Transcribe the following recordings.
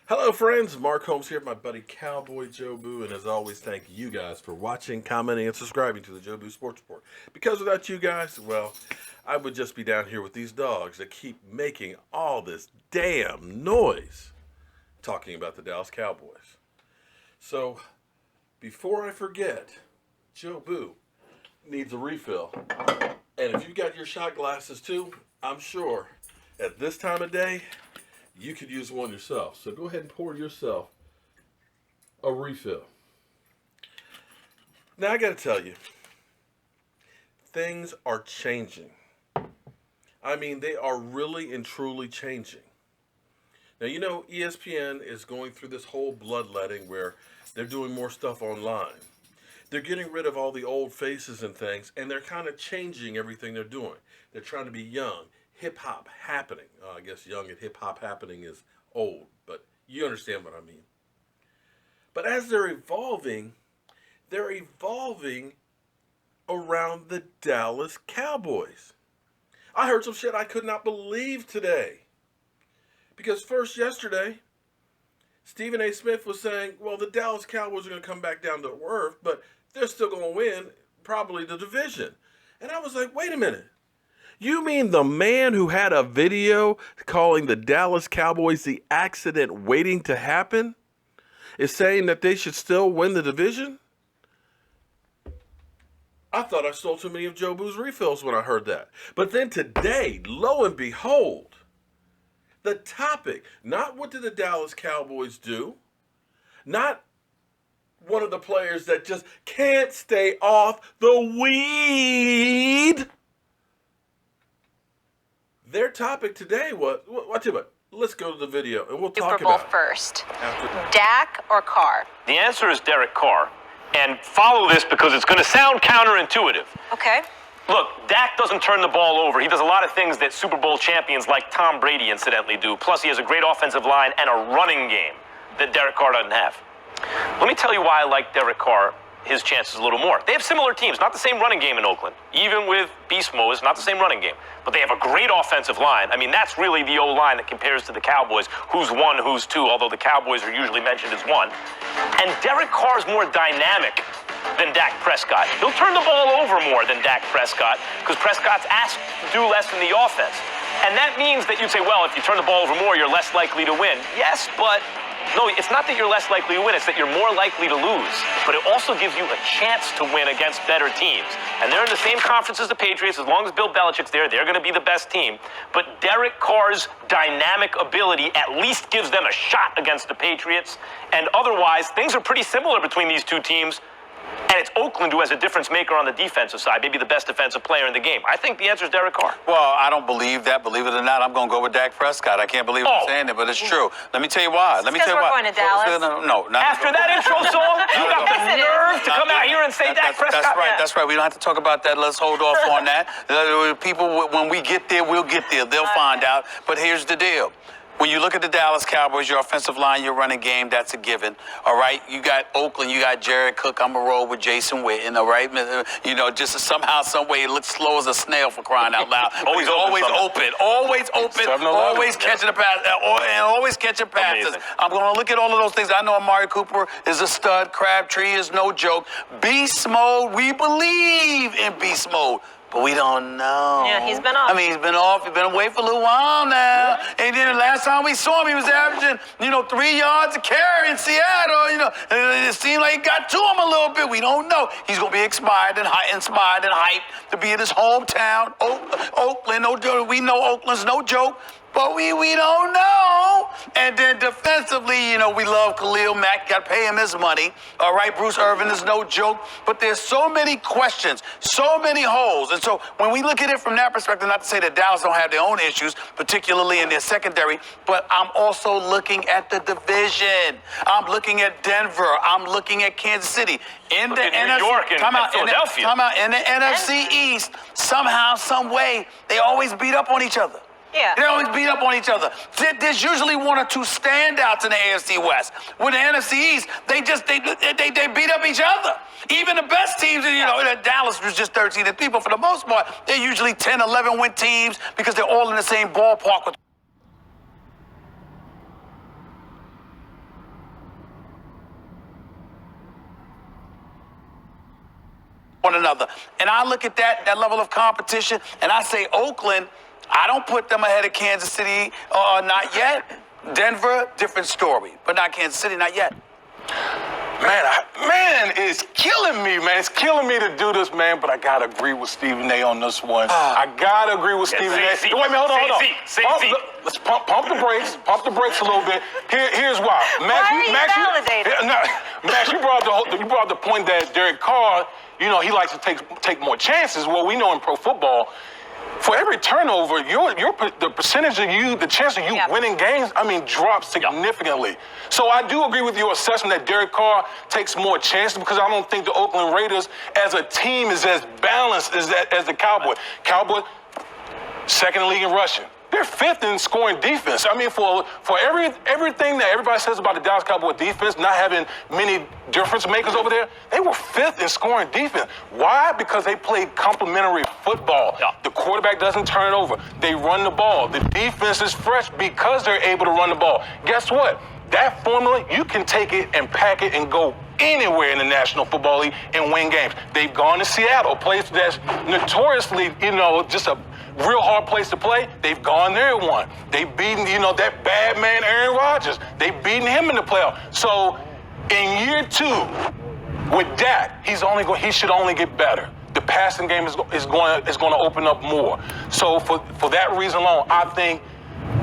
Hello friends, Mark Holmes here with my buddy CowboyJobu, and as always, thank you guys for watching, commenting, and subscribing to the Jobu Sports Report. Because without you guys, well, I would just be down here with these dogs that keep making all this damn noise talking about the Dallas Cowboys. So, before I forget, Jobu needs a refill. And if you got your shot glasses too, I'm sure at this time of day, you could use one yourself. So go ahead and pour yourself a refill. Now I got to tell you, things are changing. I mean, they are really and truly changing. Now, you know, ESPN is going through this whole bloodletting where they're doing more stuff online. They're getting rid of all the old faces and things, and they're kind of changing everything they're doing. They're trying to be young. Hip-hop happening. I guess young and hip-hop happening is old, but you understand what I mean. But as they're evolving around the Dallas Cowboys. I heard some shit I could not believe today. Because first yesterday, Stephen A. Smith was saying, well, the Dallas Cowboys are going to come back down to earth, but they're still going to win probably the division. And I was like, wait a minute. You mean the man who had a video calling the Dallas Cowboys the accident waiting to happen is saying that they should still win the division? I thought I stole too many of Jobu's refills when I heard that. But then today, lo and behold, the topic, not what did the Dallas Cowboys do, not one of the players that just can't stay off the weed. Their topic today was, let's go to the video and we'll talk about it. Super Bowl first. Dak or Carr? The answer is Derek Carr. And follow this because it's going to sound counterintuitive. Okay. Look, Dak doesn't turn the ball over. He does a lot of things that Super Bowl champions like Tom Brady incidentally do. Plus, he has a great offensive line and a running game that Derek Carr doesn't have. Let me tell you why I like Derek Carr, his chances a little more. They have similar teams, not the same running game in Oakland. Even with Beast Mode, it's not the same running game. But they have a great offensive line. I mean, that's really the O-line that compares to the Cowboys. Who's one, who's two, although the Cowboys are usually mentioned as one. And Derek Carr's more dynamic than Dak Prescott. He'll turn the ball over more than Dak Prescott because Prescott's asked to do less in the offense. And that means that you'd say, well, if you turn the ball over more, you're less likely to win. Yes, but no, it's not that you're less likely to win, it's that you're more likely to lose. But it also gives you a chance to win against better teams. And they're in the same conference as the Patriots. As long as Bill Belichick's there, they're going to be the best team. But Derek Carr's dynamic ability at least gives them a shot against the Patriots. And otherwise, things are pretty similar between these two teams. And it's Oakland who has a difference maker on the defensive side, maybe the best defensive player in the game. I think the answer is Derek Carr. Well, I don't believe that. Believe it or not, I'm going to go with Dak Prescott. I can't believe I'm saying it, but it's true. Let me tell you why. Because we're going to Dallas. No, not After that intro song, you got the nerve to come out here and say Dak Prescott. That's right. That's right. We don't have to talk about that. Let's hold off on that. People, when we get there, we'll get there. They'll find out. But here's the deal. When you look at the Dallas Cowboys, your offensive line, your running game, that's a given. All right? You got Oakland, you got Jared Cook. I'm going to roll with Jason Witten, all right? You know, just somehow, some way, it looks slow as a snail for crying out loud. always open. Always catching a pass, and always catching passes. Amazing. I'm going to look at all of those things. I know Amari Cooper is a stud. Crabtree is no joke. Beast mode, we believe in beast mode. But we don't know. Yeah, he's been off. I mean, he's been off. He's been away for a little while now. And then the last time we saw him, he was averaging, 3 yards a carry in Seattle. It seemed like he got to him a little bit. We don't know. He's going to be inspired and hyped to be in his hometown, Oakland. No joke. We know Oakland's no joke. But we don't know. And then defensively, we love Khalil Mack. Got to pay him his money. All right, Bruce Irvin is no joke. But there's so many questions, so many holes. And so when we look at it from that perspective, not to say that Dallas don't have their own issues, particularly in their secondary, but I'm also looking at the division. I'm looking at Denver. I'm looking at Kansas City. In the New York and Philadelphia. In the NFC East, somehow, some way, they always beat up on each other. Yeah. They always beat up on each other. There's usually one or two standouts in the AFC West. With the NFC East, they beat up each other. Even the best teams, Dallas was just 13th. People, for the most part, they're usually 10, 11 win teams because they're all in the same ballpark with one another. And I look at that level of competition, and I say Oakland, I don't put them ahead of Kansas City, not yet. Denver, different story, but not Kansas City, not yet. Man, it's killing me, man. It's killing me to do this, man, but I got to agree with Stephen A. on this one. I got to agree with Stephen A. Wait a minute, hold on. Let's pump the brakes. Pump the brakes a little bit. Here's why. Max, you brought up the point that Derek Carr, he likes to take more chances. Well, we know in pro football, for every turnover, the percentage of the chance of you winning games, drops significantly. So I do agree with your assessment that Derek Carr takes more chances because I don't think the Oakland Raiders as a team is as balanced as the Cowboys. Cowboys, second in the league in rushing. They're fifth in scoring defense. For everything that everybody says about the Dallas Cowboys defense, not having many difference makers over there, they were fifth in scoring defense. Why? Because they play complementary football. Yeah. The quarterback doesn't turn over. They run the ball. The defense is fresh because they're able to run the ball. Guess what? That formula, you can take it and pack it and go anywhere in the National Football League and win games. They've gone to Seattle, a place that's notoriously, just a real hard place to play. They've gone there and won. They've beaten, that bad man Aaron Rodgers. They've beaten him in the playoffs. So in year 2 with Dak, he should only get better. The passing game is going to open up more. So for that reason alone, I think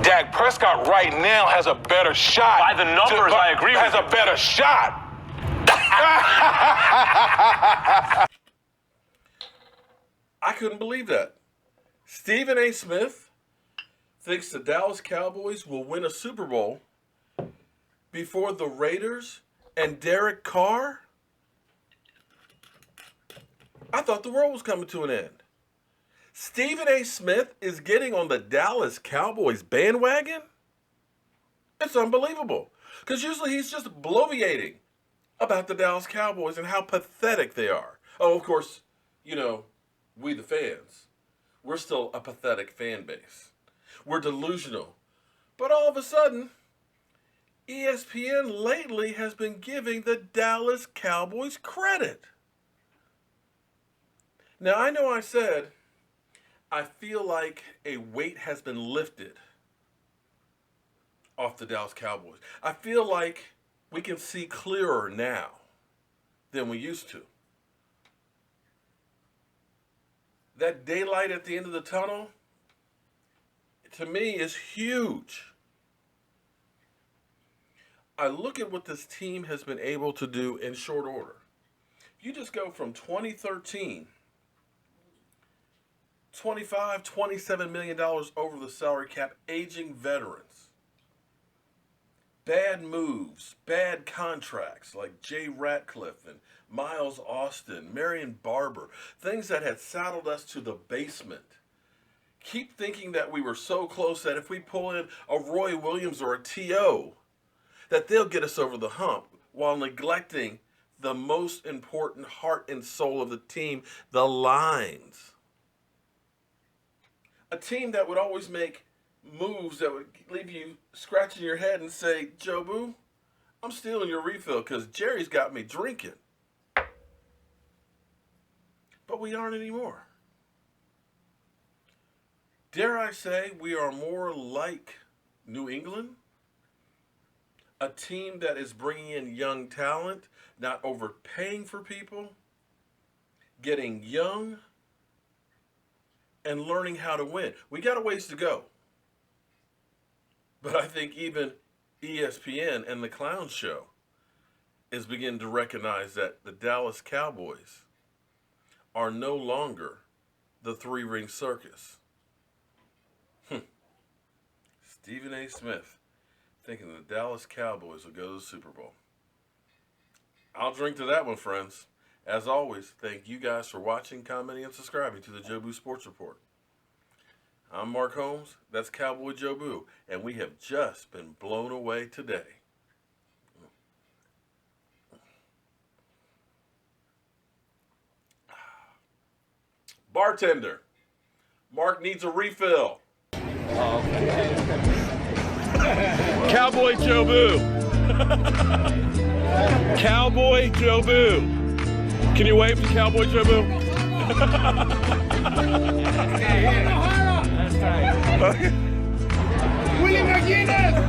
Dak Prescott right now has a better shot. By the numbers, I agree with you. Has a better shot. I couldn't believe that. Stephen A. Smith thinks the Dallas Cowboys will win a Super Bowl before the Raiders and Derek Carr? I thought the world was coming to an end. Stephen A. Smith is getting on the Dallas Cowboys bandwagon? It's unbelievable. Because usually he's just bloviating about the Dallas Cowboys and how pathetic they are. Oh, of course, we the fans, we're still a pathetic fan base. We're delusional. But all of a sudden, ESPN lately has been giving the Dallas Cowboys credit. Now, I know I said I feel like a weight has been lifted off the Dallas Cowboys. I feel like we can see clearer now than we used to. That daylight at the end of the tunnel, to me, is huge. I look at what this team has been able to do in short order. You just go from 2013, $27 million over the salary cap, aging veterans. Bad moves, bad contracts like Jay Ratcliffe and Miles Austin, Marion Barber, things that had saddled us to the basement. Keep thinking that we were so close that if we pull in a Roy Williams or a T.O., that they'll get us over the hump while neglecting the most important heart and soul of the team, the lines. A team that would always make moves that would leave you scratching your head and say, Jobu, I'm stealing your refill because Jerry's got me drinking. But we aren't anymore. Dare I say we are more like New England? A team that is bringing in young talent, not overpaying for people, getting young, and learning how to win. We got a ways to go. But I think even ESPN and the Clown Show is beginning to recognize that the Dallas Cowboys are no longer the three-ring circus. Stephen A. Smith thinking the Dallas Cowboys will go to the Super Bowl. I'll drink to that one, friends. As always, thank you guys for watching, commenting, and subscribing to the Jobu Sports Report. I'm Mark Holmes, that's Cowboy Jobu, and we have just been blown away today. Bartender, Mark needs a refill. Cowboy Jobu. Cowboy Jobu. Can you wave to Cowboy Jobu? Willie McGinnis!